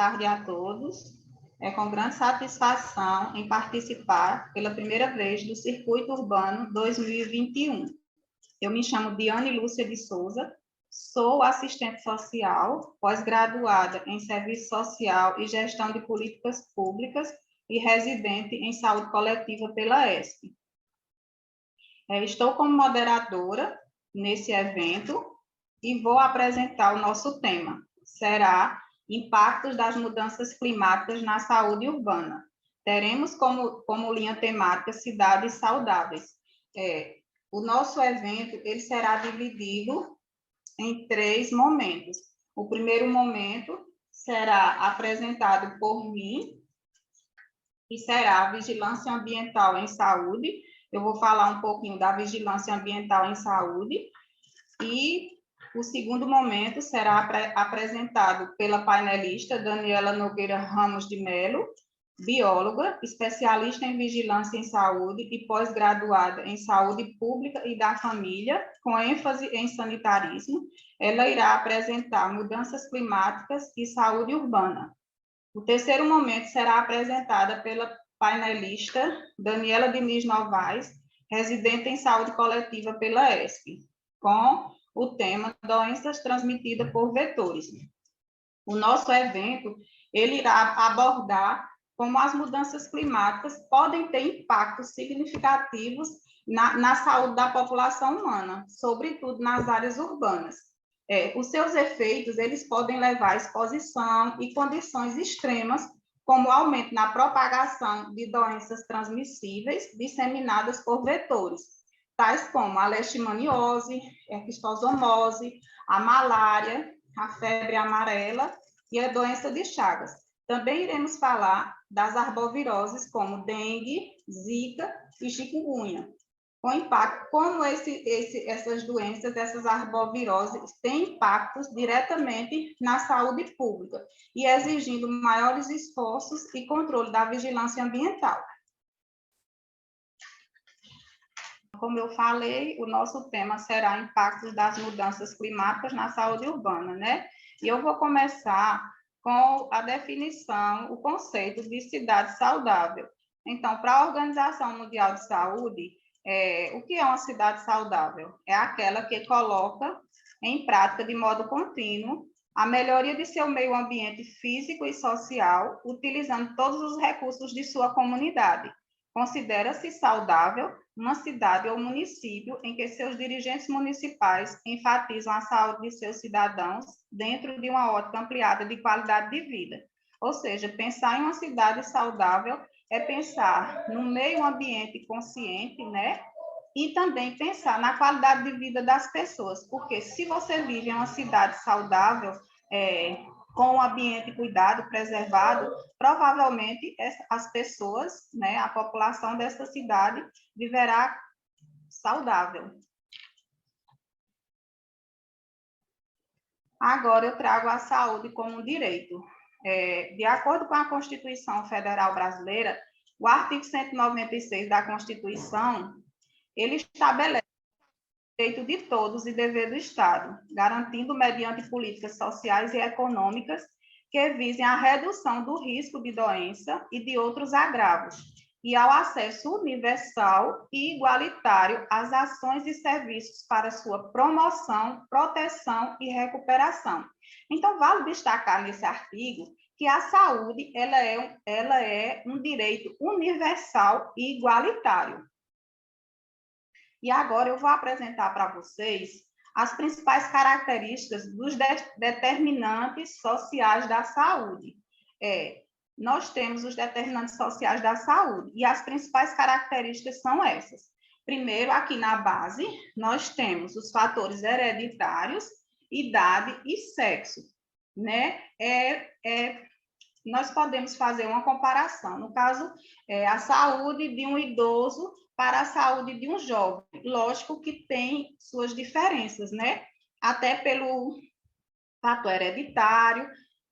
tarde a todos. É com grande satisfação em participar pela primeira vez do Circuito Urbano 2021. Eu me chamo Diane Lúcia de Souza, sou assistente social, pós-graduada em Serviço Social e Gestão de Políticas Públicas e residente em Saúde Coletiva pela ESP. Estou como moderadora nesse evento e vou apresentar o nosso tema. Será Impactos das Mudanças Climáticas na Saúde Urbana. Teremos como linha temática Cidades Saudáveis. O nosso evento ele será dividido em 3 momentos. O primeiro momento será apresentado por mim, e será a Vigilância Ambiental em Saúde. Eu vou falar um pouquinho da Vigilância Ambiental em Saúde. E o segundo momento será apresentado pela painelista Daniela Nogueira Ramos de Melo, bióloga, especialista em vigilância em saúde e pós-graduada em saúde pública e da família, com ênfase em sanitarismo. Ela irá apresentar mudanças climáticas e saúde urbana. O terceiro momento será apresentada pela painelista Daniela Diniz Novaes, residente em saúde coletiva pela ESP, com o tema Doenças transmitidas por vetores. O nosso evento ele irá abordar como as mudanças climáticas podem ter impactos significativos na saúde da população humana, sobretudo nas áreas urbanas. Os seus efeitos eles podem levar à exposição e condições extremas, como aumento na propagação de doenças transmissíveis disseminadas por vetores, tais como a leishmaniose, esquistossomose, a malária, a febre amarela e a doença de Chagas. Também iremos falar das arboviroses como dengue, zika e chikungunya. Com impacto, como essas doenças, essas arboviroses, têm impactos diretamente na saúde pública e exigindo maiores esforços e controle da vigilância ambiental. Como eu falei, o nosso tema será impactos das mudanças climáticas na saúde urbana, né? E eu vou começar com a definição, o conceito de cidade saudável. Então, para a Organização Mundial de Saúde, o que é uma cidade saudável? É aquela que coloca em prática de modo contínuo a melhoria de seu meio ambiente físico e social, utilizando todos os recursos de sua comunidade. Considera-se saudável uma cidade ou município em que seus dirigentes municipais enfatizam a saúde de seus cidadãos dentro de uma ótica ampliada de qualidade de vida. Ou seja, pensar em uma cidade saudável é pensar no meio ambiente consciente, né? E também pensar na qualidade de vida das pessoas, porque se você vive em uma cidade saudável, com o ambiente cuidado, preservado, provavelmente as pessoas, né, a população dessa cidade viverá saudável. Agora eu trago a saúde como um direito. De acordo com a Constituição Federal Brasileira, o artigo 196 da Constituição, ele estabelece o direito de todos e dever do Estado, garantindo mediante políticas sociais e econômicas que visem a redução do risco de doença e de outros agravos, e ao acesso universal e igualitário às ações e serviços para sua promoção, proteção e recuperação. Então, vale destacar nesse artigo que a saúde ela é um direito universal e igualitário. E agora eu vou apresentar para vocês as principais características dos determinantes sociais da saúde. Nós temos os determinantes sociais da saúde, e as principais características são essas. Primeiro, aqui na base, nós temos os fatores hereditários, idade e sexo, né? Nós podemos fazer uma comparação, no caso, a saúde de um idoso para a saúde de um jovem. Lógico que tem suas diferenças, né? Até pelo fator hereditário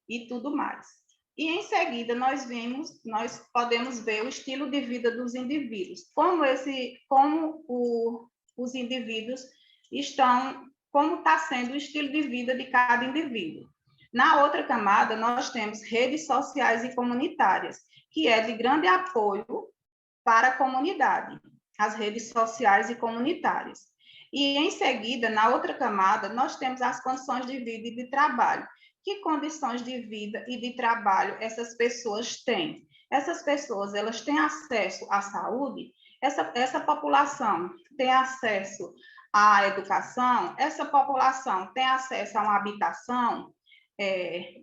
e tudo mais. E em seguida nós podemos ver o estilo de vida dos indivíduos, os indivíduos estão, como está sendo o estilo de vida de cada indivíduo. Na outra camada, nós temos redes sociais e comunitárias, que é de grande apoio para a comunidade, as redes sociais e comunitárias. E, em seguida, na outra camada, nós temos as condições de vida e de trabalho. Que condições de vida e de trabalho essas pessoas têm? Essas pessoas, elas têm acesso à saúde? Essa população tem acesso à educação? Essa população tem acesso a uma habitação?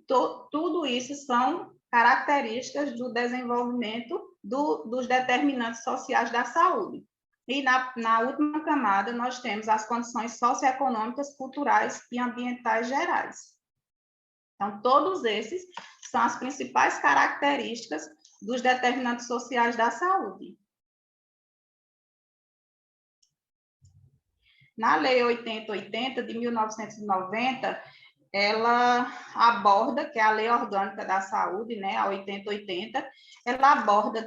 Tudo isso são características do desenvolvimento dos determinantes sociais da saúde. E na última camada, nós temos as condições socioeconômicas, culturais e ambientais gerais. Então, todos esses são as principais características dos determinantes sociais da saúde. Na Lei 8080, de 1990, ela aborda, que é a Lei Orgânica da Saúde, né, a 8080, ela aborda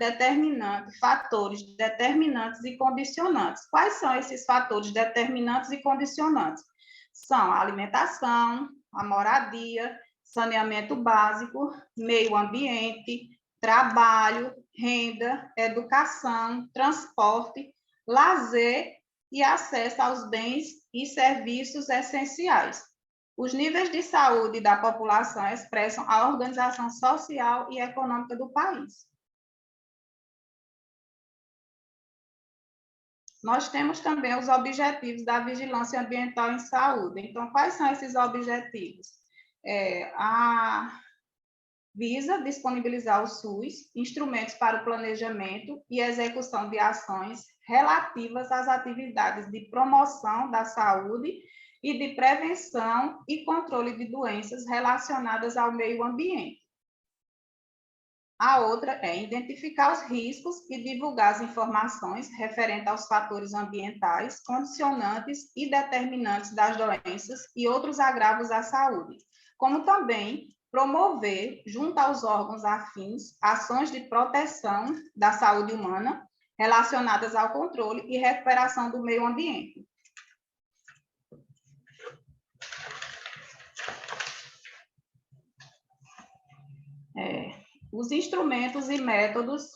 fatores determinantes e condicionantes. Quais são esses fatores determinantes e condicionantes? São a alimentação, a moradia, saneamento básico, meio ambiente, trabalho, renda, educação, transporte, lazer e acesso aos bens e serviços essenciais. Os níveis de saúde da população expressam a organização social e econômica do país. Nós temos também os objetivos da vigilância ambiental em saúde. Então, quais são esses objetivos? A visa disponibilizar ao SUS instrumentos para o planejamento e execução de ações relativas às atividades de promoção da saúde e de prevenção e controle de doenças relacionadas ao meio ambiente. A outra é identificar os riscos e divulgar as informações referentes aos fatores ambientais, condicionantes e determinantes das doenças e outros agravos à saúde, como também promover, junto aos órgãos afins, ações de proteção da saúde humana relacionadas ao controle e recuperação do meio ambiente. Os instrumentos e métodos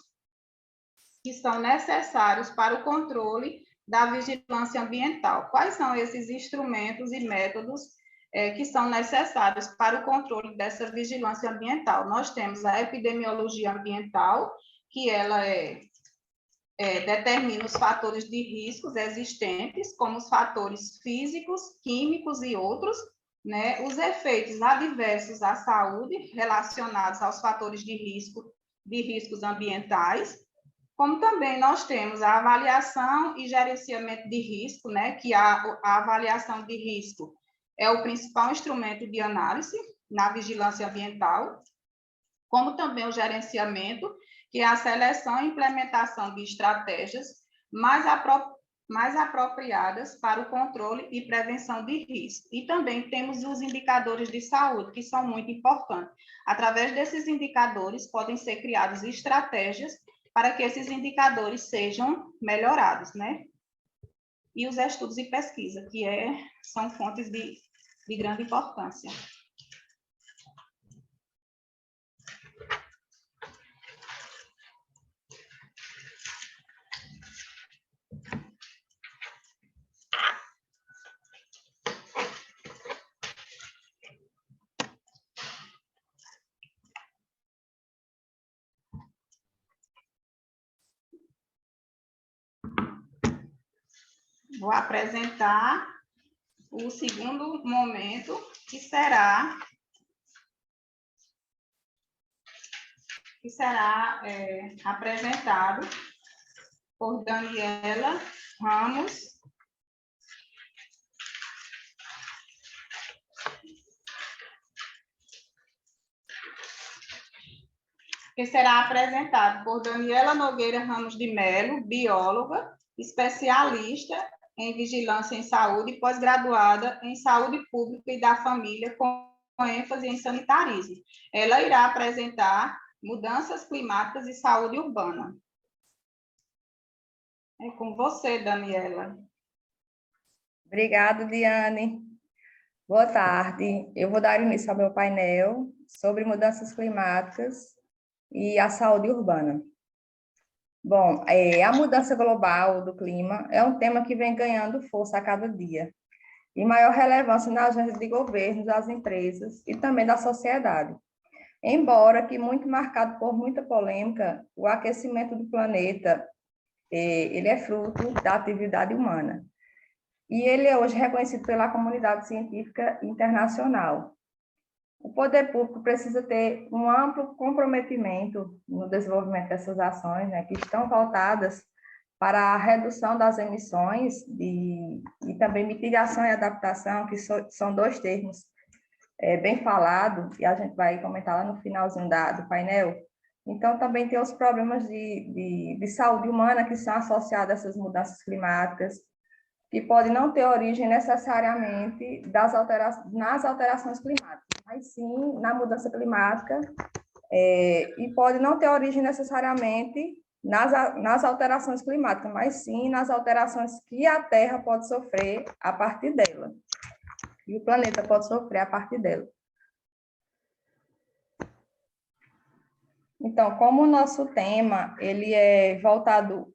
que são necessários para o controle da vigilância ambiental. Quais são esses instrumentos e métodos que são necessários para o controle dessa vigilância ambiental? Nós temos a epidemiologia ambiental, que ela determina os fatores de riscos existentes, como os fatores físicos, químicos e outros, né? Os efeitos adversos à saúde relacionados aos fatores de riscos ambientais, como também nós temos a avaliação e gerenciamento de risco, né? Que a avaliação de risco é o principal instrumento de análise na vigilância ambiental, como também o gerenciamento, que é a seleção e implementação de estratégias mais apropriadas para o controle e prevenção de risco. E também temos os indicadores de saúde, que são muito importantes. Através desses indicadores, podem ser criadas estratégias para que esses indicadores sejam melhorados, né? E os estudos e pesquisa, que são fontes de grande importância. Vou apresentar o segundo momento, que será apresentado por Daniela Ramos, que será apresentado por Daniela Nogueira Ramos de Melo, bióloga, especialista em vigilância em saúde e pós-graduada em saúde pública e da família, com ênfase em sanitarismo. Ela irá apresentar mudanças climáticas e saúde urbana. É com você, Daniela. Obrigada, Diane. Boa tarde. Eu vou dar início ao meu painel sobre mudanças climáticas e a saúde urbana. Bom, a mudança global do clima é um tema que vem ganhando força a cada dia e maior relevância na agenda de governos, das empresas e também da sociedade. Embora que muito marcado por muita polêmica, o aquecimento do planeta, ele é fruto da atividade humana. E ele é hoje reconhecido pela comunidade científica internacional. O poder público precisa ter um amplo comprometimento no desenvolvimento dessas ações, né, que estão voltadas para a redução das emissões e também mitigação e adaptação, que são dois termos bem falados, e a gente vai comentar lá no finalzinho do painel. Então, também tem os problemas de saúde humana que são associados a essas mudanças climáticas, que pode não ter origem necessariamente nas alterações climáticas, mas sim na mudança climática, e pode não ter origem necessariamente nas alterações climáticas, mas sim nas alterações que a Terra pode sofrer a partir dela, e o planeta pode sofrer a partir dela. Então, como o nosso tema ele é voltado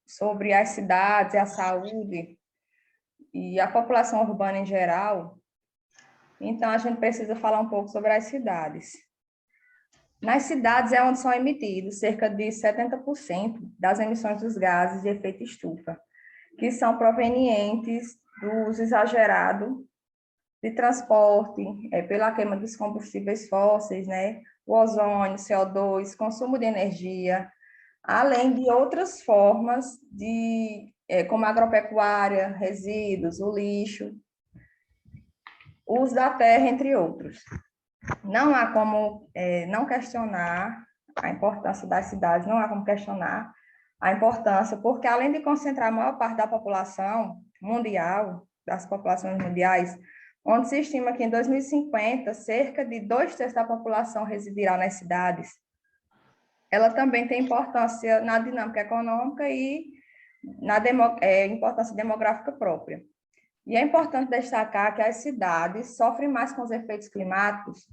sobre as cidades, a saúde e a população urbana em geral, então a gente precisa falar um pouco sobre as cidades. Nas cidades é onde são emitidos cerca de 70% das emissões dos gases de efeito estufa, que são provenientes do uso exagerado de transporte, pela queima dos combustíveis fósseis, né? O ozônio, CO2, consumo de energia, além de outras formas como a agropecuária, resíduos, o lixo, o uso da terra, entre outros. Não há como não questionar a importância das cidades, não há como questionar a importância, porque além de concentrar a maior parte da população mundial, das populações mundiais, onde se estima que em 2050 cerca de 2/3 da população residirá nas cidades, ela também tem importância na dinâmica econômica e na importância demográfica própria. E é importante destacar que as cidades sofrem mais com os efeitos climáticos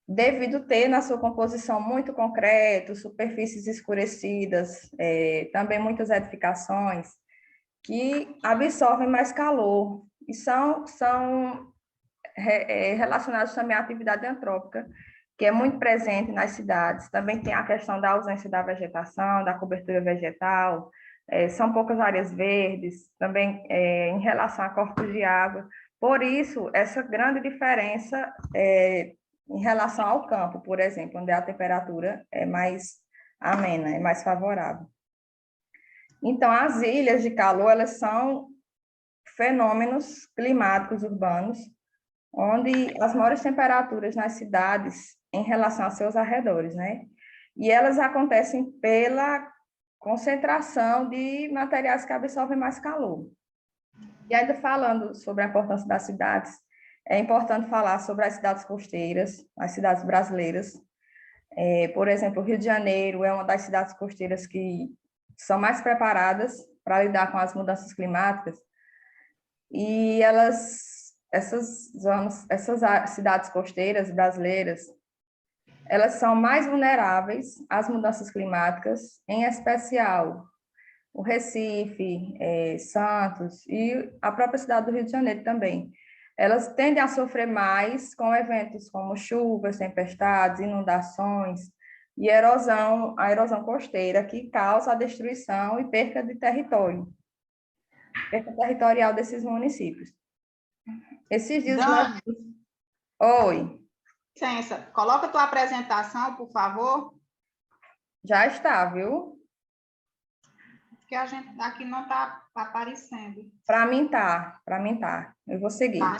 devido ter na sua composição muito concreto, superfícies escurecidas, também muitas edificações que absorvem mais calor e são relacionados também à atividade antrópica, que é muito presente nas cidades. Também tem a questão da ausência da vegetação, da cobertura vegetal, são poucas áreas verdes, também em relação a corpos de água. Por isso, essa grande diferença em relação ao campo, por exemplo, onde a temperatura é mais amena, é mais favorável. Então, as ilhas de calor, elas são fenômenos climáticos urbanos, onde as maiores temperaturas nas cidades em relação aos seus arredores, né? E elas acontecem pela concentração de materiais que absorvem mais calor. E ainda falando sobre a importância das cidades, é importante falar sobre as cidades costeiras, as cidades brasileiras. Por exemplo, o Rio de Janeiro é uma das cidades costeiras que são mais preparadas para lidar com as mudanças climáticas, e essas cidades costeiras brasileiras, elas são mais vulneráveis às mudanças climáticas, em especial o Recife, Santos e a própria cidade do Rio de Janeiro também. Elas tendem a sofrer mais com eventos como chuvas, tempestades, inundações e a erosão costeira, que causa a destruição e perca territorial desses municípios. Esses dias... Dani, Oi. Licença, coloca a tua apresentação, por favor. Já está, viu? Porque a gente aqui não está aparecendo. Para mim tá. Eu vou seguir. Tá.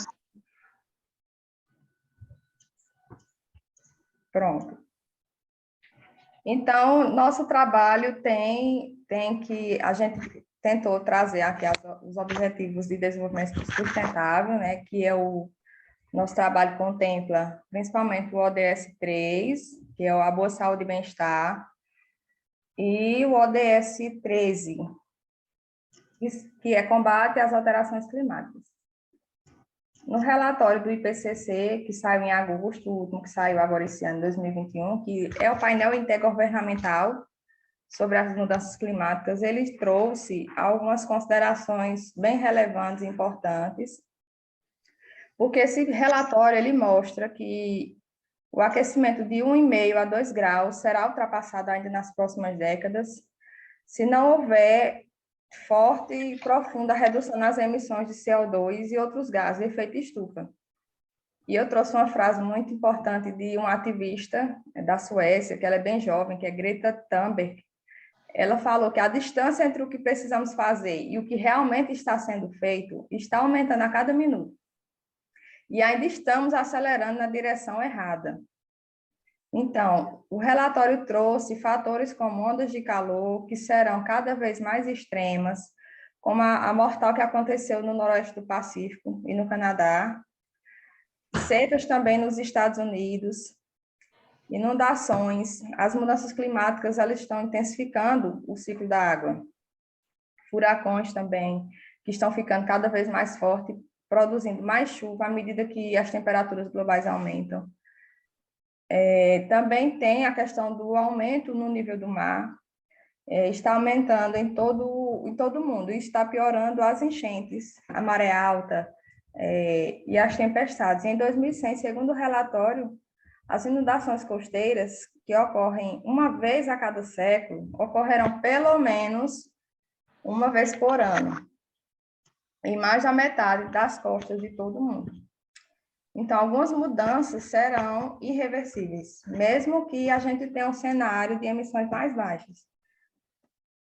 Pronto. Então, nosso trabalho tem que... A gente tentou trazer aqui os Objetivos de Desenvolvimento Sustentável, né? Que é nosso trabalho contempla principalmente o ODS 3, que é a Boa Saúde e Bem-Estar, e o ODS 13, que é combate às alterações climáticas. No relatório do IPCC, que saiu em agosto, o último que saiu agora esse ano, 2021, que é o painel intergovernamental sobre as mudanças climáticas, ele trouxe algumas considerações bem relevantes e importantes, porque esse relatório ele mostra que o aquecimento de 1,5 a 2 graus será ultrapassado ainda nas próximas décadas, se não houver forte e profunda redução nas emissões de CO2 e outros gases de efeito estufa. E eu trouxe uma frase muito importante de uma ativista da Suécia, que ela é bem jovem, que é Greta Thunberg. Ela falou que a distância entre o que precisamos fazer e o que realmente está sendo feito está aumentando a cada minuto. E ainda estamos acelerando na direção errada. Então, o relatório trouxe fatores como ondas de calor, que serão cada vez mais extremas, como a mortal que aconteceu no noroeste do Pacífico e no Canadá, secas também nos Estados Unidos, inundações, as mudanças climáticas elas estão intensificando o ciclo da água, furacões também, que estão ficando cada vez mais fortes, produzindo mais chuva à medida que as temperaturas globais aumentam. Também tem a questão do aumento no nível do mar, está aumentando em todo o mundo, e está piorando as enchentes, a maré alta e as tempestades. Em 2100, segundo o relatório, as inundações costeiras, que ocorrem uma vez a cada século, ocorrerão pelo menos uma vez por ano, em mais da metade das costas de todo o mundo. Então, algumas mudanças serão irreversíveis, mesmo que a gente tenha um cenário de emissões mais baixas.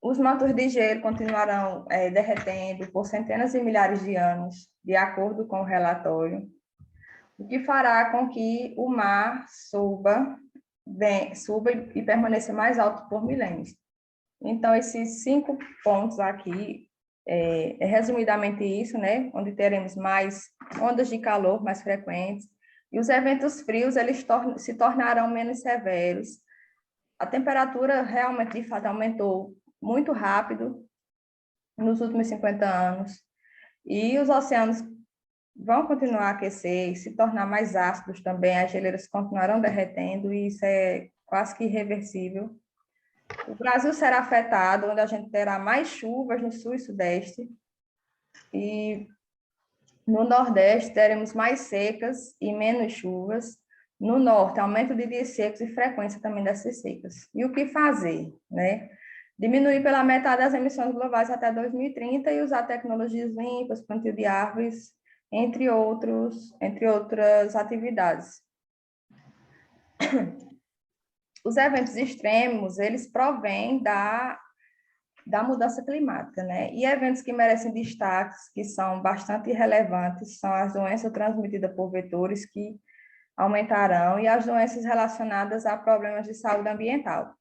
Os mantos de gelo continuarão derretendo por centenas de milhares de anos, de acordo com o relatório, o que fará com que o mar suba e permaneça mais alto por milênios. Então, esses 5 pontos aqui, resumidamente isso, né? Onde teremos mais ondas de calor mais frequentes, e os eventos frios eles se tornarão menos severos. A temperatura realmente, de fato, aumentou muito rápido nos últimos 50 anos, e os oceanos vão continuar a aquecer e se tornar mais ácidos também, as geleiras continuarão derretendo, e isso é quase que irreversível. O Brasil será afetado, onde a gente terá mais chuvas no sul e sudeste, e no nordeste teremos mais secas e menos chuvas. No norte, aumento de dias secos e frequência também dessas secas. E o que fazer, né? Diminuir pela metade as emissões globais até 2030 e usar tecnologias limpas, plantio de árvores, entre outras atividades. Os eventos extremos, eles provêm da mudança climática, né? E eventos que merecem destaques, que são bastante relevantes, são as doenças transmitidas por vetores, que aumentarão, e as doenças relacionadas a problemas de saúde ambiental.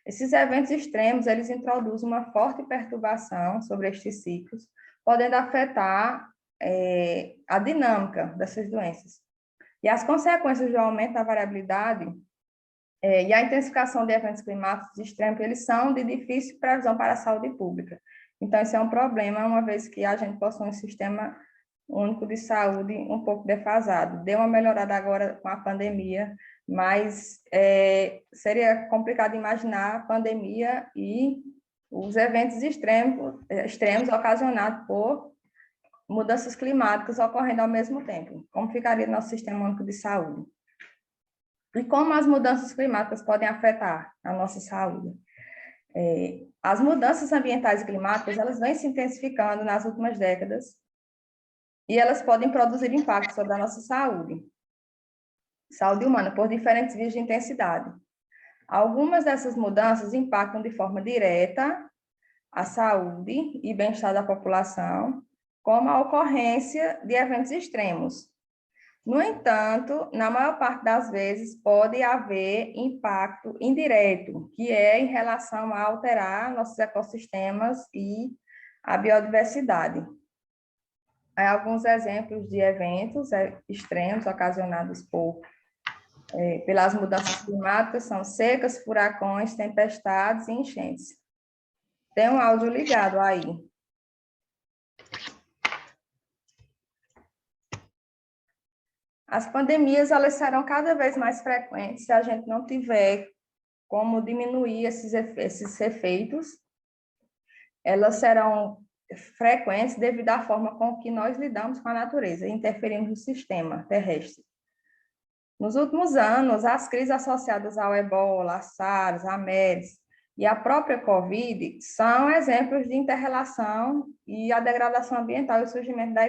Esses eventos extremos, eles introduzem uma forte perturbação sobre estes ciclos, podendo afetar a dinâmica dessas doenças. E as consequências do aumento da variabilidade e a intensificação de eventos climáticos extremos, eles são de difícil previsão para a saúde pública. Então, isso é um problema, uma vez que a gente possui um sistema único de saúde um pouco defasado. Deu uma melhorada agora com a pandemia, mas seria complicado imaginar a pandemia e os eventos extremos ocasionados por mudanças climáticas ocorrendo ao mesmo tempo. Como ficaria nosso sistema único de saúde? E como as mudanças climáticas podem afetar a nossa saúde? As mudanças ambientais e climáticas, elas vêm se intensificando nas últimas décadas, e elas podem produzir impacto sobre a nossa saúde humana, por diferentes vias de intensidade. Algumas dessas mudanças impactam de forma direta a saúde e bem-estar da população, como a ocorrência de eventos extremos. No entanto, na maior parte das vezes, pode haver impacto indireto, que é em relação a alterar nossos ecossistemas e a biodiversidade. Há alguns exemplos de eventos extremos ocasionados pelas mudanças climáticas, são secas, furacões, tempestades e enchentes. Tem um áudio ligado aí. As pandemias, elas serão cada vez mais frequentes se a gente não tiver como diminuir esses efeitos. Elas serão frequentes devido à forma com que nós lidamos com a natureza, interferimos no sistema terrestre. Nos últimos anos, as crises associadas ao Ebola, a SARS, a MERS e a própria Covid são exemplos de inter-relação e a degradação ambiental e o surgimento de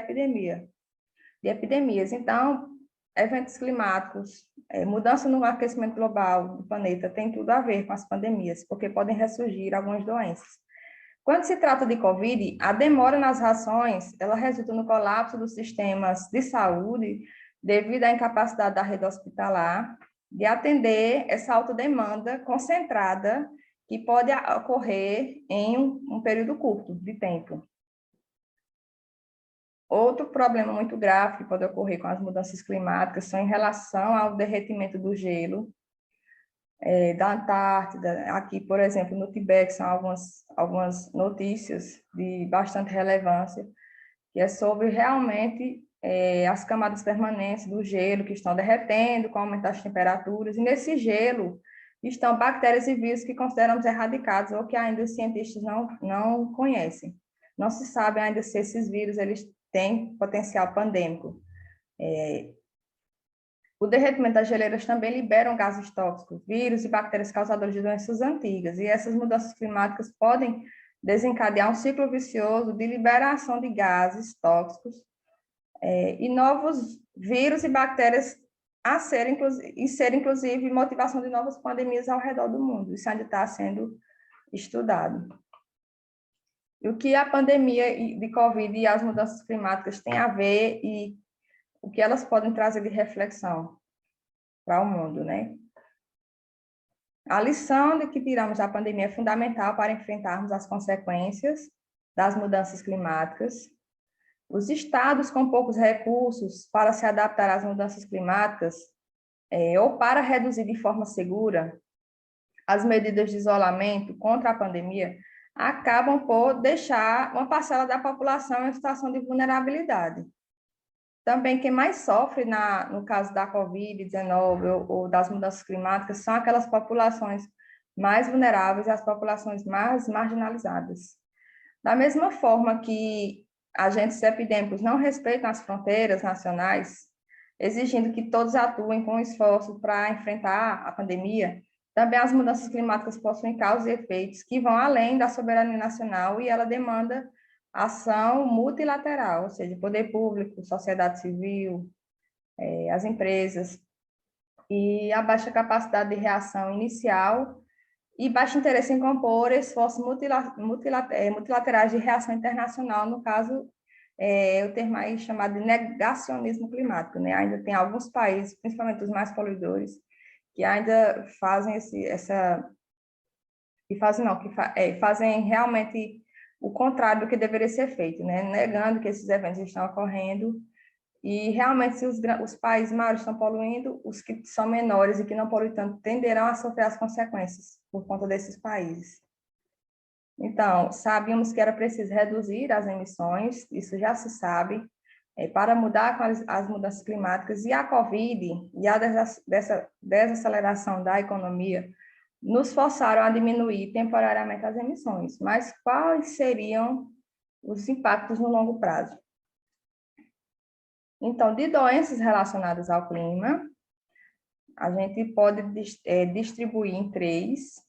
epidemias. Então, eventos climáticos, mudança no aquecimento global do planeta tem tudo a ver com as pandemias, porque podem ressurgir algumas doenças. Quando se trata de Covid, a demora nas rações, ela resulta no colapso dos sistemas de saúde devido à incapacidade da rede hospitalar de atender essa alta demanda concentrada que pode ocorrer em um período curto de tempo. Outro problema muito grave que pode ocorrer com as mudanças climáticas são em relação ao derretimento do gelo da Antártida. Aqui, por exemplo, no Tibete, são algumas notícias de bastante relevância, que é sobre realmente as camadas permanentes do gelo que estão derretendo com o aumento das temperaturas, e nesse gelo estão bactérias e vírus que consideramos erradicados ou que ainda os cientistas não conhecem. Não se sabe ainda se esses vírus eles têm potencial pandêmico. O derretimento das geleiras também liberam gases tóxicos, vírus e bactérias causadores de doenças antigas, e essas mudanças climáticas podem desencadear um ciclo vicioso de liberação de gases tóxicos e novos vírus e bactérias ser inclusive motivação de novas pandemias ao redor do mundo. Isso ainda está sendo estudado. E o que a pandemia de Covid e as mudanças climáticas têm a ver e o que elas podem trazer de reflexão para o mundo, né? A lição de que tiramos da pandemia é fundamental para enfrentarmos as consequências das mudanças climáticas. Os estados com poucos recursos para se adaptar às mudanças climáticas ou para reduzir de forma segura as medidas de isolamento contra a pandemia acabam por deixar uma parcela da população em situação de vulnerabilidade. Também quem mais sofre no caso da Covid-19 ou das mudanças climáticas são aquelas populações mais vulneráveis e as populações mais marginalizadas. Da mesma forma que agentes epidêmicos não respeitam as fronteiras nacionais, exigindo que todos atuem com esforço para enfrentar a pandemia, também as mudanças climáticas possuem causas e efeitos que vão além da soberania nacional e ela demanda ação multilateral, ou seja, poder público, sociedade civil, as empresas, e a baixa capacidade de reação inicial e baixo interesse em compor esforços multilaterais de reação internacional, no caso, o termo aí chamado de negacionismo climático, né? Ainda tem alguns países, principalmente os mais poluidores, que ainda fazem fazem realmente o contrário do que deveria ser feito, né? Negando que esses eventos estão ocorrendo e realmente se os países maiores estão poluindo, os que são menores e que não poluem tanto tenderão a sofrer as consequências por conta desses países. Então, sabíamos que era preciso reduzir as emissões, isso já se sabe, para mudar com as mudanças climáticas, e a Covid e a desaceleração da economia nos forçaram a diminuir temporariamente as emissões. Mas quais seriam os impactos no longo prazo? Então, de doenças relacionadas ao clima, a gente pode dividir em três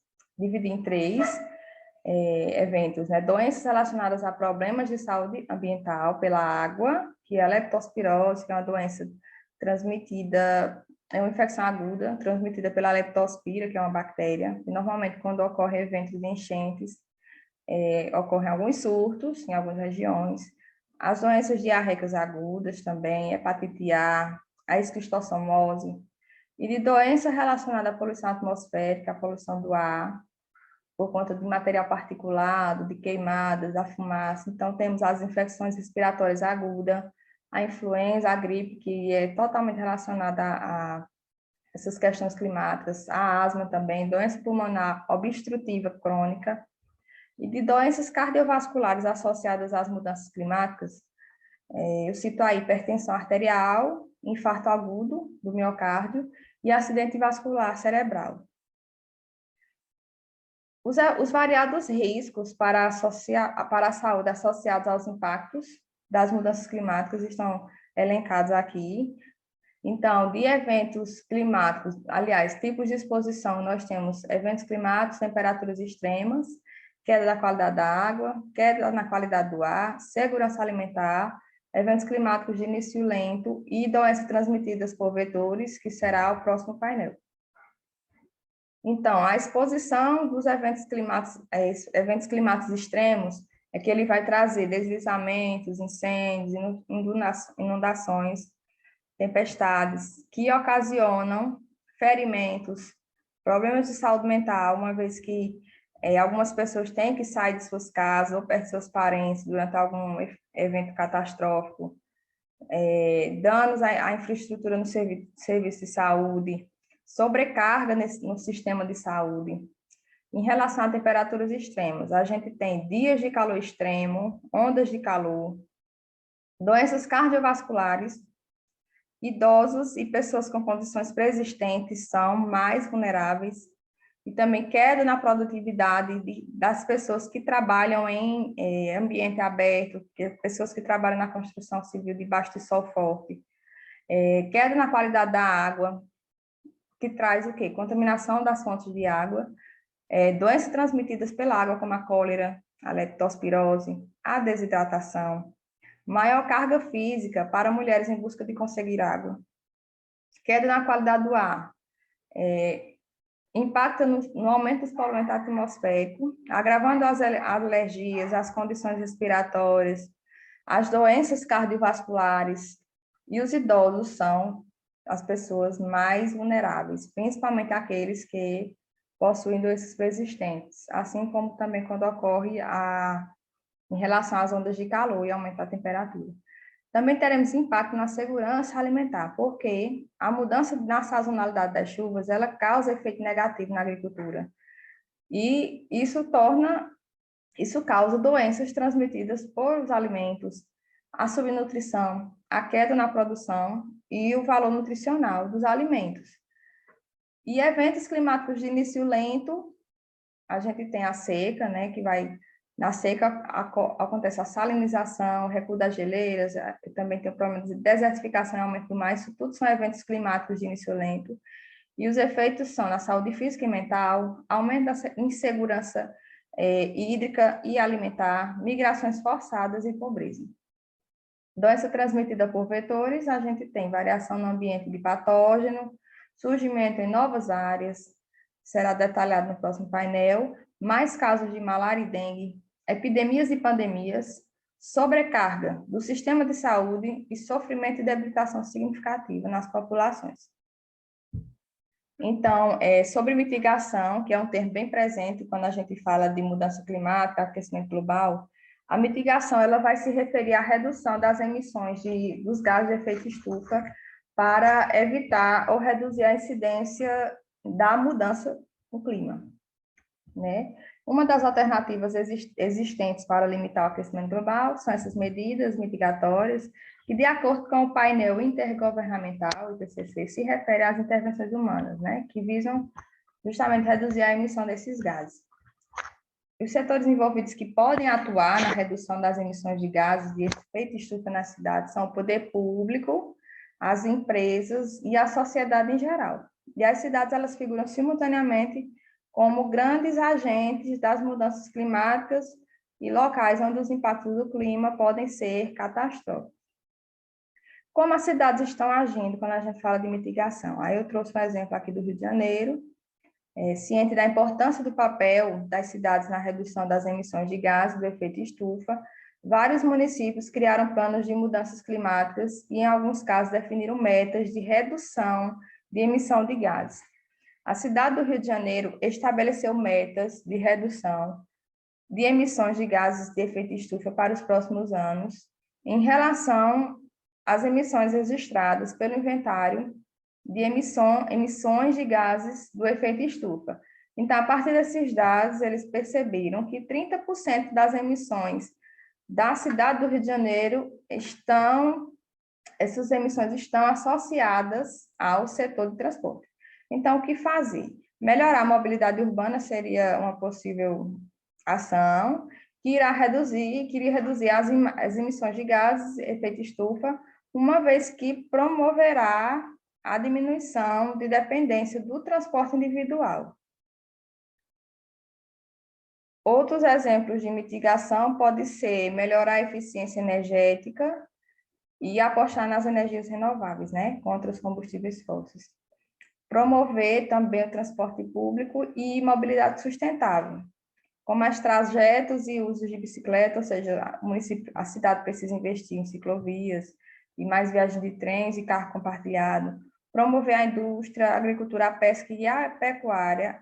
eventos, né? Doenças relacionadas a problemas de saúde ambiental pela água, que é a leptospirose, que é uma doença transmitida, é uma infecção aguda, transmitida pela leptospira, que é uma bactéria, e normalmente quando ocorre eventos de enchentes, ocorrem alguns surtos em algumas regiões. As doenças diarreicas agudas também, hepatite a esquistossomose, e de doença relacionada à poluição atmosférica, à poluição do ar, por conta de material particulado, de queimadas, da fumaça. Então, temos as infecções respiratórias agudas, a influenza, a gripe, que é totalmente relacionada a essas questões climáticas, a asma também, doença pulmonar obstrutiva crônica, e de doenças cardiovasculares associadas às mudanças climáticas. Eu cito a hipertensão arterial infarto agudo do miocárdio e acidente vascular cerebral. Os variados riscos para a saúde associados aos impactos das mudanças climáticas estão elencados aqui. Então, de eventos climáticos, aliás, tipos de exposição, nós temos eventos climáticos, temperaturas extremas, queda da qualidade da água, queda na qualidade do ar, segurança alimentar, eventos climáticos de início lento e doenças transmitidas por vetores, que será o próximo painel. Então, a exposição dos eventos climáticos extremos é que ele vai trazer deslizamentos, incêndios, inundações, tempestades, que ocasionam ferimentos, problemas de saúde mental, uma vez que algumas pessoas têm que sair de suas casas ou perto de seus parentes durante algum evento catastrófico, danos à infraestrutura no serviço de saúde, sobrecarga no sistema de saúde. Em relação a temperaturas extremas, a gente tem dias de calor extremo, ondas de calor, doenças cardiovasculares, idosos e pessoas com condições pré-existentes são mais vulneráveis, e também queda na produtividade das pessoas que trabalham em ambiente aberto, pessoas que trabalham na construção civil debaixo de sol forte, queda na qualidade da água, que traz o quê? Contaminação das fontes de água, doenças transmitidas pela água, como a cólera, a leptospirose, a desidratação, maior carga física para mulheres em busca de conseguir água, queda na qualidade do ar, impacta no aumento dos poluentes atmosféricos, agravando as alergias, as condições respiratórias, as doenças cardiovasculares, e os idosos são as pessoas mais vulneráveis, principalmente aqueles que possuem doenças persistentes, assim como também quando ocorre em relação às ondas de calor e aumento da temperatura. Também teremos impacto na segurança alimentar, porque a mudança na sazonalidade das chuvas, ela causa efeito negativo na agricultura. E isso causa doenças transmitidas por os alimentos, a subnutrição, a queda na produção e o valor nutricional dos alimentos. E eventos climáticos de início lento, a gente tem a seca, né, que vai... Na seca acontece a salinização, o recuo das geleiras, também tem o problema de desertificação e aumento do mar, isso tudo são eventos climáticos de início lento. E os efeitos são na saúde física e mental, aumento da insegurança hídrica e alimentar, migrações forçadas e pobreza. Doença transmitida por vetores, a gente tem variação no ambiente de patógeno, surgimento em novas áreas, será detalhado no próximo painel, mais casos de malária e dengue, epidemias e pandemias, sobrecarga do sistema de saúde e sofrimento e debilitação significativa nas populações. Então, sobre mitigação, que é um termo bem presente quando a gente fala de mudança climática, aquecimento global, a mitigação ela vai se referir à redução das emissões dos gases de efeito estufa para evitar ou reduzir a incidência da mudança no clima, né? Uma das alternativas existentes para limitar o aquecimento global são essas medidas mitigatórias, que, de acordo com o painel intergovernamental, IPCC, se refere às intervenções humanas, né, que visam justamente reduzir a emissão desses gases. Os setores envolvidos que podem atuar na redução das emissões de gases de efeito estufa nas cidades são o poder público, as empresas e a sociedade em geral. E as cidades, elas figuram simultaneamente como grandes agentes das mudanças climáticas e locais onde os impactos do clima podem ser catastróficos. Como as cidades estão agindo quando a gente fala de mitigação? Aí eu trouxe um exemplo aqui do Rio de Janeiro, ciente da importância do papel das cidades na redução das emissões de gases do efeito estufa, vários municípios criaram planos de mudanças climáticas e, em alguns casos, definiram metas de redução de emissão de gases. A cidade do Rio de Janeiro estabeleceu metas de redução de emissões de gases de efeito estufa para os próximos anos, em relação às emissões registradas pelo inventário de emissões de gases do efeito estufa. Então, a partir desses dados, eles perceberam que 30% das emissões da cidade do Rio de Janeiro estão essas emissões estão associadas ao setor de transporte. Então, o que fazer? Melhorar a mobilidade urbana seria uma possível ação que iria reduzir as emissões de gases de efeito estufa, uma vez que promoverá a diminuição de dependência do transporte individual. Outros exemplos de mitigação podem ser melhorar a eficiência energética e apostar nas energias renováveis, né, contra os combustíveis fósseis. Promover também o transporte público e mobilidade sustentável, com mais trajetos e usos de bicicleta, ou seja, a cidade precisa investir em ciclovias e mais viagens de trens e carro compartilhado. Promover a indústria, a agricultura, a pesca e a pecuária,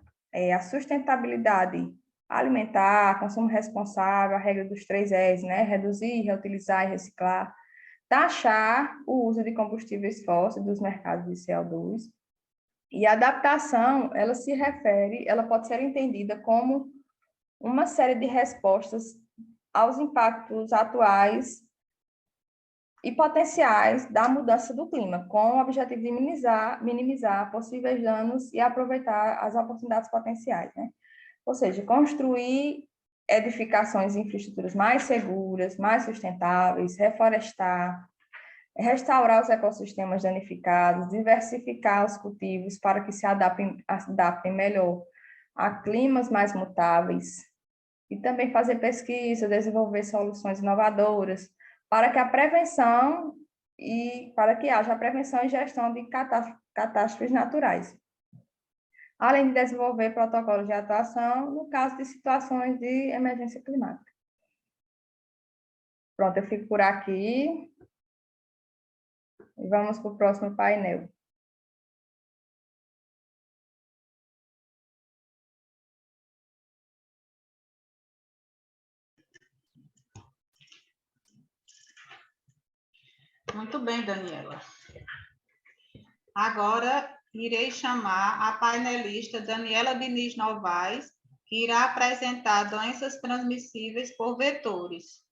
a sustentabilidade alimentar, consumo responsável, a regra dos 3 R's, né? Reduzir, reutilizar e reciclar. Taxar o uso de combustíveis fósseis dos mercados de CO2. E a adaptação, ela pode ser entendida como uma série de respostas aos impactos atuais e potenciais da mudança do clima, com o objetivo de minimizar possíveis danos e aproveitar as oportunidades potenciais, né? Ou seja, construir edificações e infraestruturas mais seguras, mais sustentáveis, reflorestar, restaurar os ecossistemas danificados, diversificar os cultivos para que se adaptem melhor a climas mais mutáveis e também fazer pesquisa, desenvolver soluções inovadoras para que haja a prevenção e gestão de catástrofes naturais, além de desenvolver protocolos de atuação no caso de situações de emergência climática. Pronto, eu fico por aqui. E vamos para o próximo painel. Muito bem, Daniela. Agora, irei chamar a painelista Daniela Diniz Novaes, que irá apresentar doenças transmissíveis por vetores.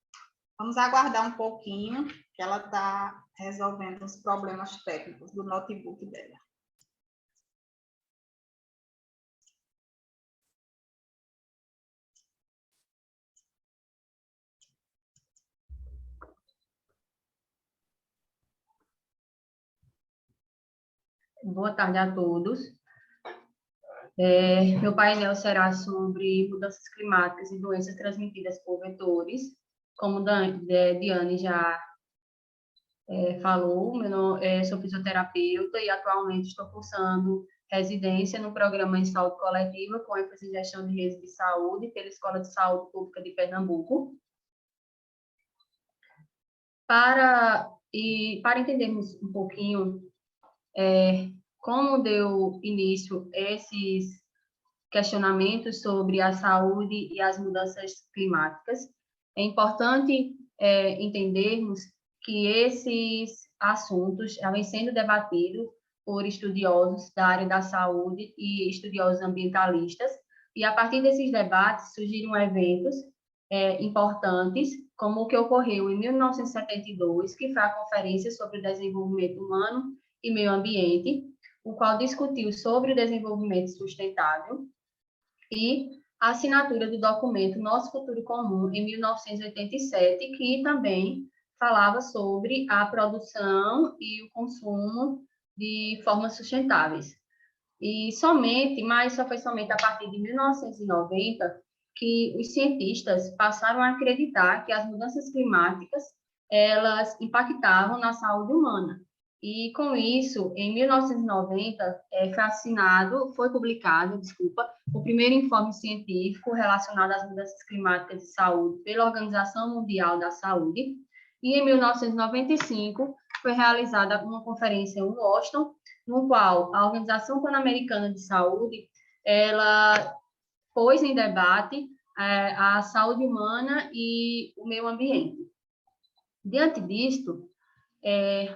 Vamos aguardar um pouquinho, que ela está resolvendo os problemas técnicos do notebook dela. Boa tarde a todos. Meu painel será sobre mudanças climáticas e doenças transmitidas por vetores. Como Diane já falou, sou fisioterapeuta e atualmente estou cursando residência no programa em saúde coletiva com ênfase em gestão de redes de saúde pela Escola de Saúde Pública de Pernambuco. Para entendermos um pouquinho como deu início esses questionamentos sobre a saúde e as mudanças climáticas, é importante entendermos que esses assuntos vêm sendo debatidos por estudiosos da área da saúde e estudiosos ambientalistas, e a partir desses debates surgiram eventos importantes, como o que ocorreu em 1972, que foi a Conferência sobre o Desenvolvimento Humano e Meio Ambiente, o qual discutiu sobre o desenvolvimento sustentável, e a assinatura do documento Nosso Futuro Comum, em 1987, que também falava sobre a produção e o consumo de formas sustentáveis. E só foi somente a partir de 1990 que os cientistas passaram a acreditar que as mudanças climáticas elas impactavam na saúde humana. E, com isso, em 1990, foi publicado, o primeiro informe científico relacionado às mudanças climáticas de saúde pela Organização Mundial da Saúde. E, em 1995, foi realizada uma conferência em Washington, no qual a Organização Pan-Americana de Saúde ela pôs em debate a saúde humana e o meio ambiente. Diante disto,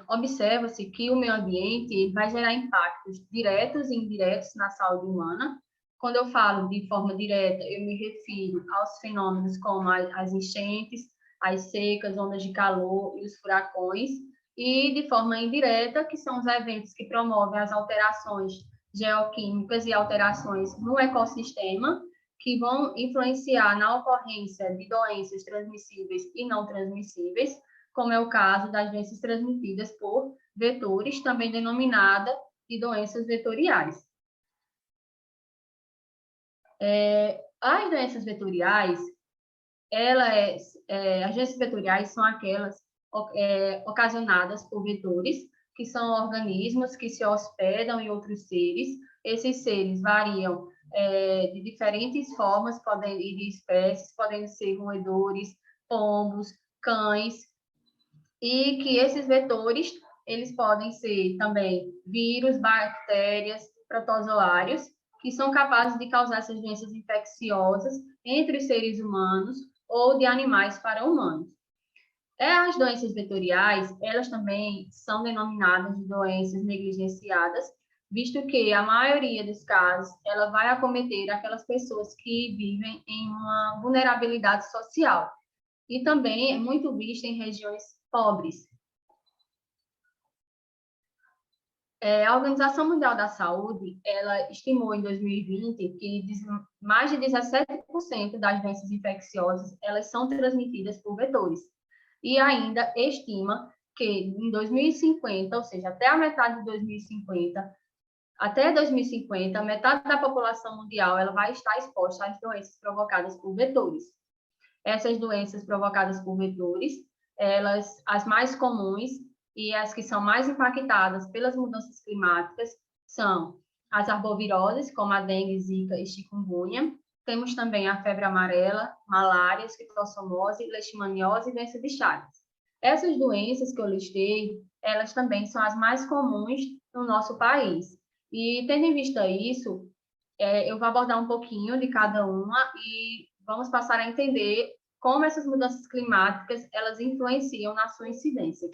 observa-se que o meio ambiente vai gerar impactos diretos e indiretos na saúde humana. Quando eu falo de forma direta, eu me refiro aos fenômenos como as enchentes, as secas, ondas de calor e os furacões, e de forma indireta, que são os eventos que promovem as alterações geoquímicas e alterações no ecossistema, que vão influenciar na ocorrência de doenças transmissíveis e não transmissíveis, como é o caso das doenças transmitidas por vetores, também denominada de doenças vetoriais. As doenças vetoriais, as doenças vetoriais são aquelas ocasionadas por vetores, que são organismos que se hospedam em outros seres. Esses seres variam de diferentes formas, e de espécies, podem ser roedores, pombos, cães, e que esses vetores, eles podem ser também vírus, bactérias, protozoários, que são capazes de causar essas doenças infecciosas entre os seres humanos ou de animais para humanos. As doenças vetoriais, elas também são denominadas de doenças negligenciadas, visto que a maioria dos casos, ela vai acometer aquelas pessoas que vivem em uma vulnerabilidade social, e também é muito vista em regiões pobres. A Organização Mundial da Saúde, ela estimou em 2020 que mais de 17% das doenças infecciosas, elas são transmitidas por vetores. E ainda estima que em 2050, ou seja, até a metade de 2050, até 2050, metade da população mundial ela vai estar exposta às doenças provocadas por vetores. Essas doenças provocadas por vetores, as mais comuns e as que são mais impactadas pelas mudanças climáticas são as arboviroses, como a dengue, zika e chikungunya. Temos também a febre amarela, malária, esquistossomose, leishmaniose e doença de Chagas. Essas doenças que eu listei, elas também são as mais comuns no nosso país. E, tendo em vista isso, eu vou abordar um pouquinho de cada uma e vamos passar a entender como essas mudanças climáticas, elas influenciam na sua incidência.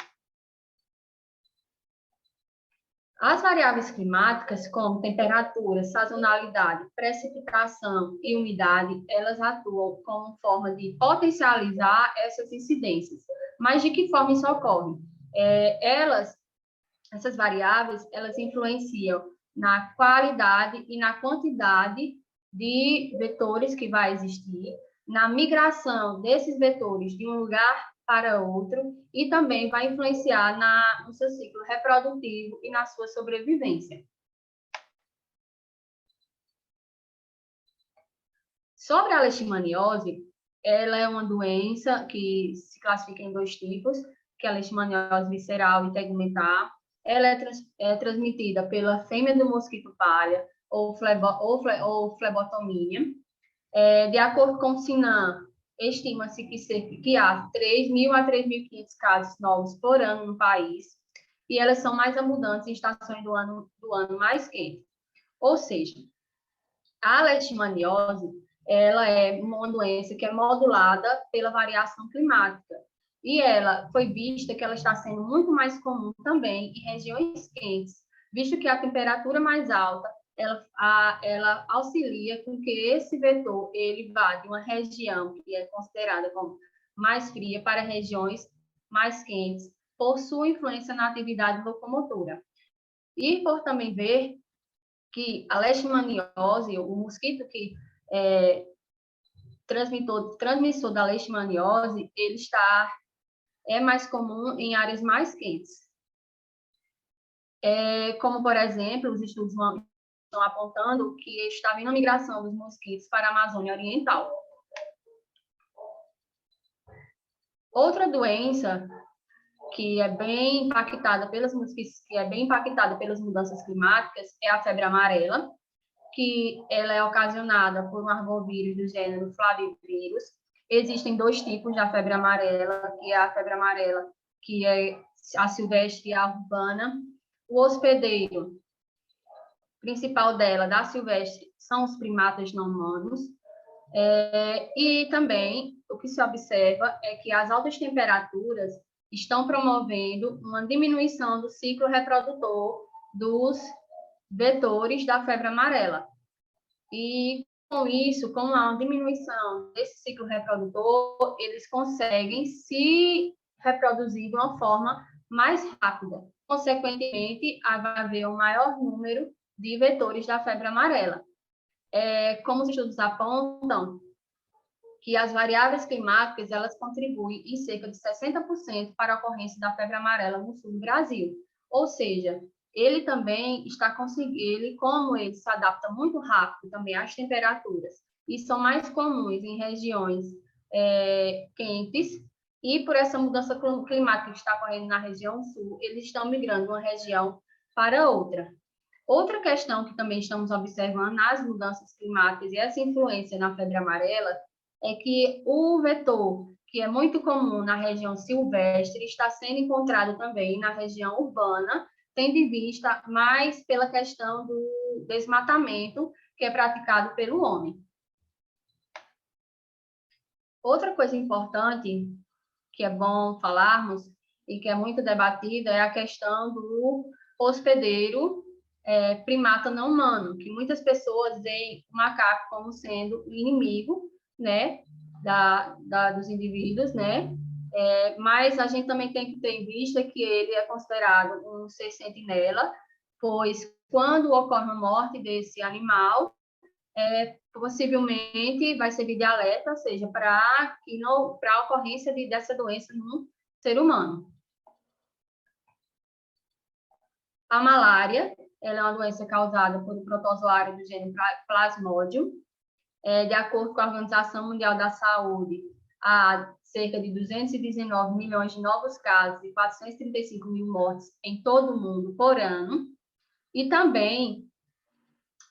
As variáveis climáticas, como temperatura, sazonalidade, precipitação e umidade, elas atuam como forma de potencializar essas incidências. Mas de que forma isso ocorre? Essas variáveis, elas influenciam na qualidade e na quantidade de vetores que vai existir, na migração desses vetores de um lugar para outro, e também vai influenciar no seu ciclo reprodutivo e na sua sobrevivência. Sobre a leishmaniose, ela é uma doença que se classifica em 2 tipos, que é a leishmaniose visceral e tegumentar. Ela é transmitida pela fêmea do mosquito palha ou flebotomia. De acordo com o Sinan, estima-se que há 3.000 a 3.500 casos novos por ano no país, e elas são mais abundantes em estações do ano mais quente. Ou seja, a leishmaniose, ela é uma doença que é modulada pela variação climática, e ela foi vista que ela está sendo muito mais comum também em regiões quentes, visto que a temperatura mais alta ela auxilia com que esse vetor ele vá de uma região que é considerada como mais fria para regiões mais quentes, por sua influência na atividade locomotora. E por também ver que a leishmaniose, o mosquito que transmissor da leishmaniose, ele é mais comum em áreas mais quentes. Como, por exemplo, os estudos estão apontando que está vindo a migração dos mosquitos para a Amazônia Oriental. Outra doença que é bem impactada pelas mudanças climáticas é a febre amarela, que ela é ocasionada por um arbovírus do gênero Flavivírus. Existem 2 tipos da febre amarela, que é a febre amarela, que é a silvestre e a urbana. O hospedeiro principal dela, da silvestre, são os primatas não humanos. E também, o que se observa é que as altas temperaturas estão promovendo uma diminuição do ciclo reprodutor dos vetores da febre amarela. E, com isso, com a diminuição desse ciclo reprodutor, eles conseguem se reproduzir de uma forma mais rápida. Consequentemente, vai haver um maior número de vetores da febre amarela. Como os estudos apontam, que as variáveis climáticas elas contribuem em cerca de 60% para a ocorrência da febre amarela no sul do Brasil. Ou seja, ele também está conseguindo, como ele se adapta muito rápido também às temperaturas, e são mais comuns em regiões quentes, e por essa mudança climática que está ocorrendo na região sul, eles estão migrando de uma região para outra. Outra questão que também estamos observando nas mudanças climáticas e essa influência na febre amarela é que o vetor, que é muito comum na região silvestre, está sendo encontrado também na região urbana, tendo em vista mais pela questão do desmatamento que é praticado pelo homem. Outra coisa importante que é bom falarmos e que é muito debatida é a questão do hospedeiro primata não humano, que muitas pessoas veem o macaco como sendo o inimigo, né, dos indivíduos, né, mas a gente também tem que ter em vista que ele é considerado um ser sentinela, pois quando ocorre a morte desse animal, possivelmente vai servir de alerta, ou seja, para a ocorrência dessa doença no ser humano. A malária, ela é uma doença causada por um protozoário do gênero Plasmodium. De acordo com a Organização Mundial da Saúde, há cerca de 219 milhões de novos casos e 435 mil mortes em todo o mundo por ano. E também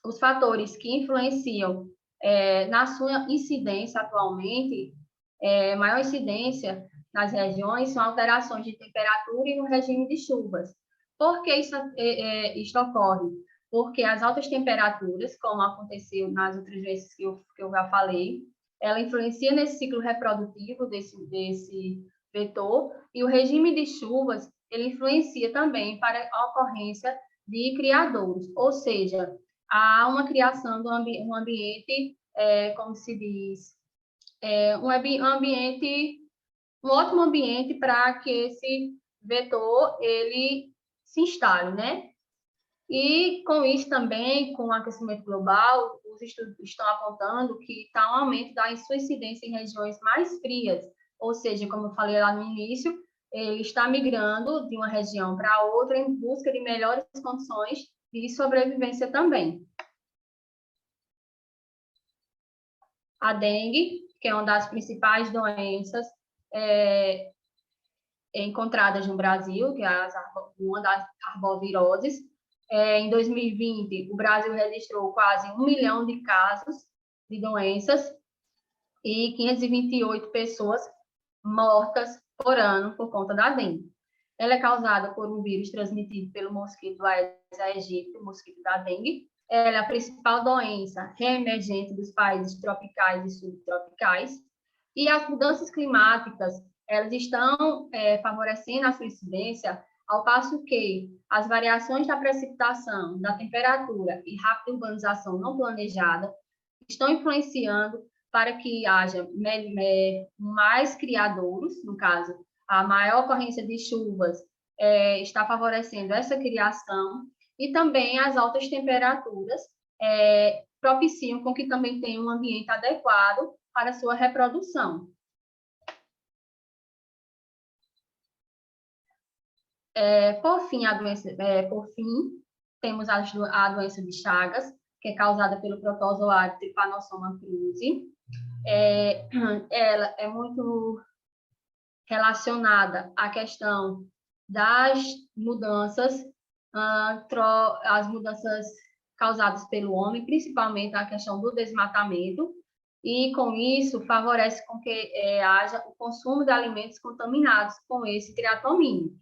os fatores que influenciam na sua incidência atualmente, maior incidência nas regiões são alterações de temperatura e no regime de chuvas. Por que isso ocorre? Porque as altas temperaturas, como aconteceu nas outras vezes que eu já falei, ela influencia nesse ciclo reprodutivo desse vetor, e o regime de chuvas, ele influencia também para a ocorrência de criadouros, ou seja, há uma criação de um ambiente, como se diz, um ótimo ambiente para que esse vetor ele se instale, né? E com isso também, com o aquecimento global, os estudos estão apontando que está um aumento da sua incidência em regiões mais frias, ou seja, como eu falei lá no início, ele está migrando de uma região para outra em busca de melhores condições de sobrevivência também. A dengue, que é uma das principais doenças encontradas no Brasil, que é uma das arboviroses. Em 2020, o Brasil registrou quase 1 milhão de casos de doenças e 528 pessoas mortas por ano por conta da dengue. Ela é causada por um vírus transmitido pelo mosquito Aedes aegypti, o mosquito da dengue. Ela é a principal doença reemergente dos países tropicais e subtropicais. E as mudanças climáticas, elas estão favorecendo a sua incidência, ao passo que as variações da precipitação, da temperatura e rápida urbanização não planejada estão influenciando para que haja mais criadouros, no caso, a maior ocorrência de chuvas está favorecendo essa criação, e também as altas temperaturas propiciam com que também tenha um ambiente adequado para a sua reprodução. Por fim, temos a doença de Chagas, que é causada pelo protozoário Trypanosoma cruzi. Ela é muito relacionada à questão das mudanças, as mudanças causadas pelo homem, principalmente a questão do desmatamento, e com isso favorece com que haja o consumo de alimentos contaminados com esse triatomínio.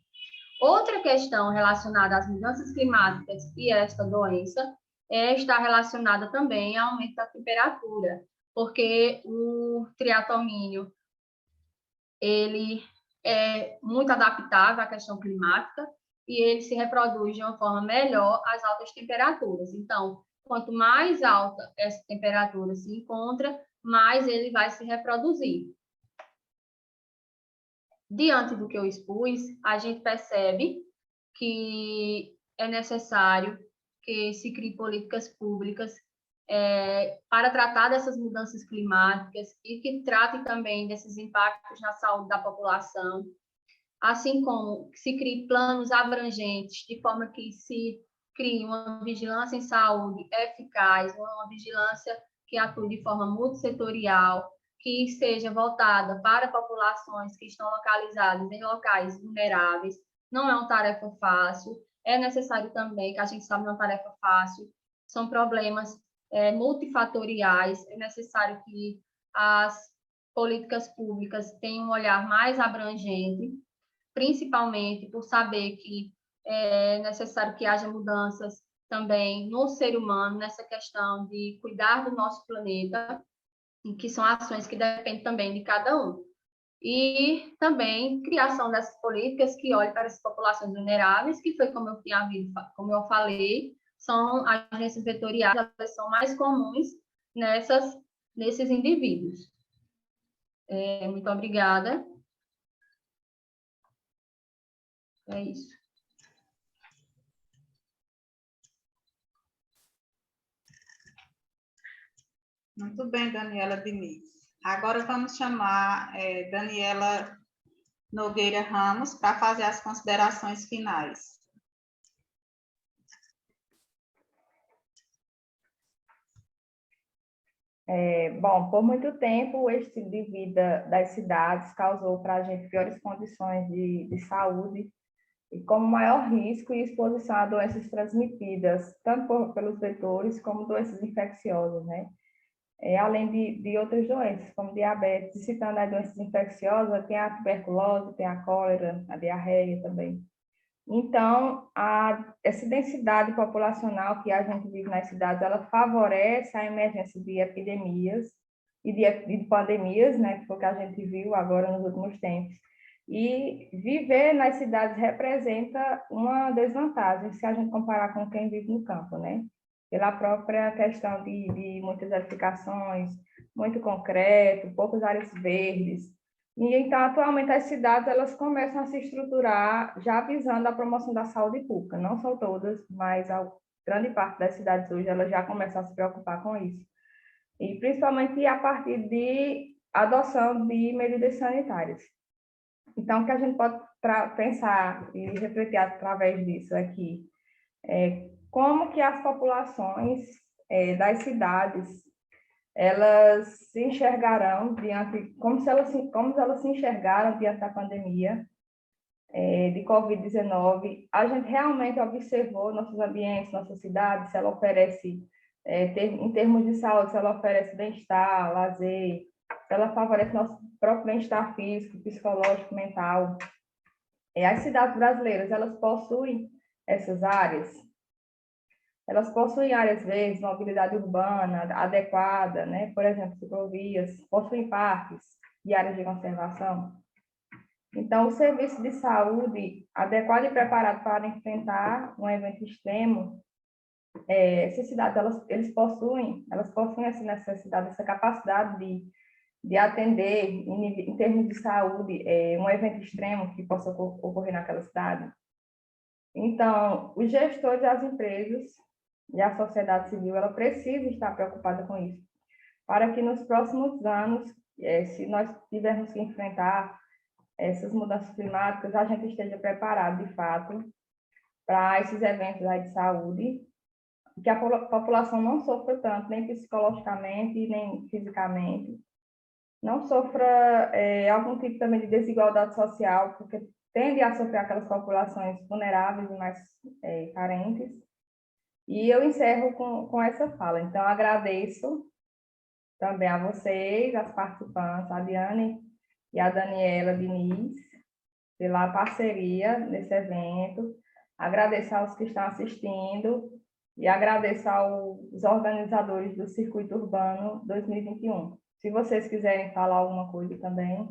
Outra questão relacionada às mudanças climáticas e esta doença está relacionada também ao aumento da temperatura, porque o triatomínio ele é muito adaptável à questão climática e ele se reproduz de uma forma melhor às altas temperaturas. Então, quanto mais alta essa temperatura se encontra, mais ele vai se reproduzir. diante do que eu expus, a gente percebe que é necessário que se crie políticas públicas para tratar dessas mudanças climáticas e que trate também desses impactos na saúde da população, assim como que se crie planos abrangentes, de forma que se crie uma vigilância em saúde eficaz, uma vigilância que atue de forma multissetorial, que seja voltada para populações que estão localizadas em locais vulneráveis. Não é uma tarefa fácil, é necessário também, que a gente sabe, não é uma tarefa fácil, são problemas multifatoriais, é necessário que as políticas públicas tenham um olhar mais abrangente, principalmente por saber que é necessário que haja mudanças também no ser humano, nessa questão de cuidar do nosso planeta, que são ações que dependem também de cada um. E também criação dessas políticas que olhem para as populações vulneráveis, que foi como eu falei, são agências vetoriais, elas são mais comuns nesses indivíduos. Muito obrigada. É isso. Muito bem, Daniela Diniz. Agora vamos chamar Daniela Nogueira Ramos para fazer as considerações finais. Bom, por muito tempo, o estilo de vida das cidades causou para a gente piores condições de saúde e como maior risco e exposição a doenças transmitidas, tanto pelos vetores como doenças infecciosas, né? Além de outras doenças, como diabetes. Citando as doenças infecciosas, tem a tuberculose, tem a cólera, a diarreia também. Então, essa densidade populacional que a gente vive nas cidades, ela favorece a emergência de epidemias e de pandemias, né, que foi o que a gente viu agora nos últimos tempos. E viver nas cidades representa uma desvantagem, se a gente comparar com quem vive no campo, né? Pela própria questão de muitas edificações, muito concreto, poucas áreas verdes. E então, atualmente, as cidades elas começam a se estruturar já visando a promoção da saúde pública. Não são todas, mas a grande parte das cidades hoje elas já começam a se preocupar com isso. E principalmente a partir de adoção de medidas sanitárias. Então, o que a gente pode pensar e refletir através disso aqui é como que as populações das cidades elas se enxergarão diante, como elas se enxergaram diante da pandemia de Covid-19. A gente realmente observou nossos ambientes, nossas cidades, se ela oferece, em termos de saúde, se ela oferece bem-estar, lazer, se ela favorece nosso próprio bem-estar físico, psicológico, mental. As cidades brasileiras, elas possuem essas áreas. Elas possuem áreas verdes, mobilidade urbana adequada, né? Por exemplo, ciclovias, possuem parques e áreas de conservação. Então, o serviço de saúde adequado e preparado para enfrentar um evento extremo, essas cidades, elas possuem essa necessidade, essa capacidade de atender, em termos de saúde, um evento extremo que possa ocorrer naquela cidade. Então, os gestores das empresas e a sociedade civil, ela precisa estar preocupada com isso, para que nos próximos anos, se nós tivermos que enfrentar essas mudanças climáticas, a gente esteja preparado, de fato, para esses eventos aí de saúde, que a população não sofra tanto, nem psicologicamente, nem fisicamente, não sofra algum tipo também de desigualdade social, porque tende a sofrer aquelas populações vulneráveis e mais carentes. E eu encerro com essa fala. Então, agradeço também a vocês, as participantes, a Diane e a Daniela Diniz, pela parceria nesse evento. Agradeço aos que estão assistindo e agradeço aos organizadores do Circuito Urbano 2021. Se vocês quiserem falar alguma coisa também.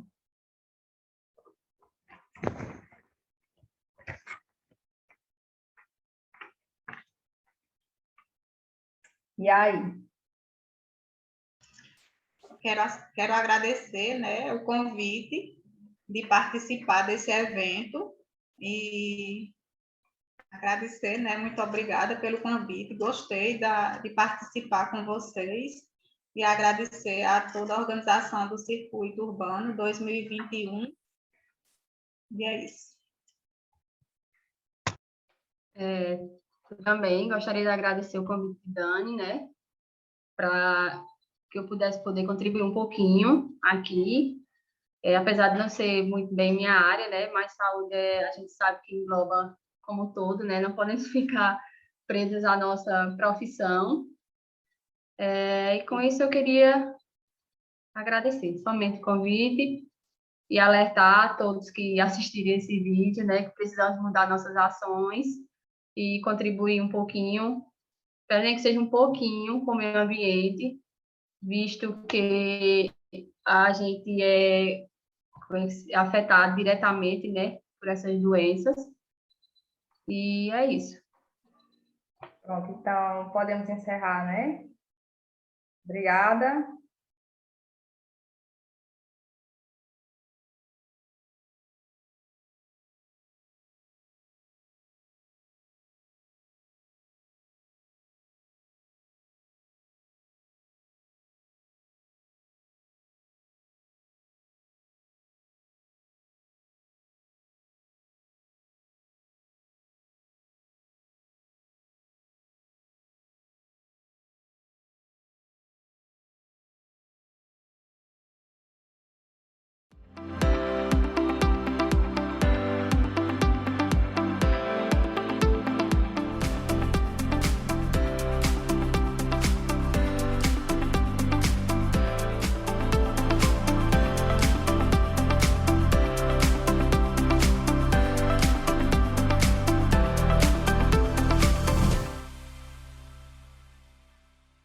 E aí? Quero agradecer, né, o convite de participar desse evento e agradecer, né? Muito obrigada pelo convite. Gostei de participar com vocês e agradecer a toda a organização do Circuito Urbano 2021. E é isso. Também gostaria de agradecer o convite de Dani, né? Para que eu pudesse contribuir um pouquinho aqui. Apesar de não ser muito bem minha área, né? Mas saúde a gente sabe que engloba como um todo, né? Não podemos ficar presos à nossa profissão. E com isso eu queria agradecer somente o convite e alertar a todos que assistirem esse vídeo, né? Que precisamos mudar nossas ações e contribuir um pouquinho, para nem que seja um pouquinho com o meio ambiente, visto que a gente é afetado diretamente, né, por essas doenças. E é isso. Pronto, então podemos encerrar, né? Obrigada.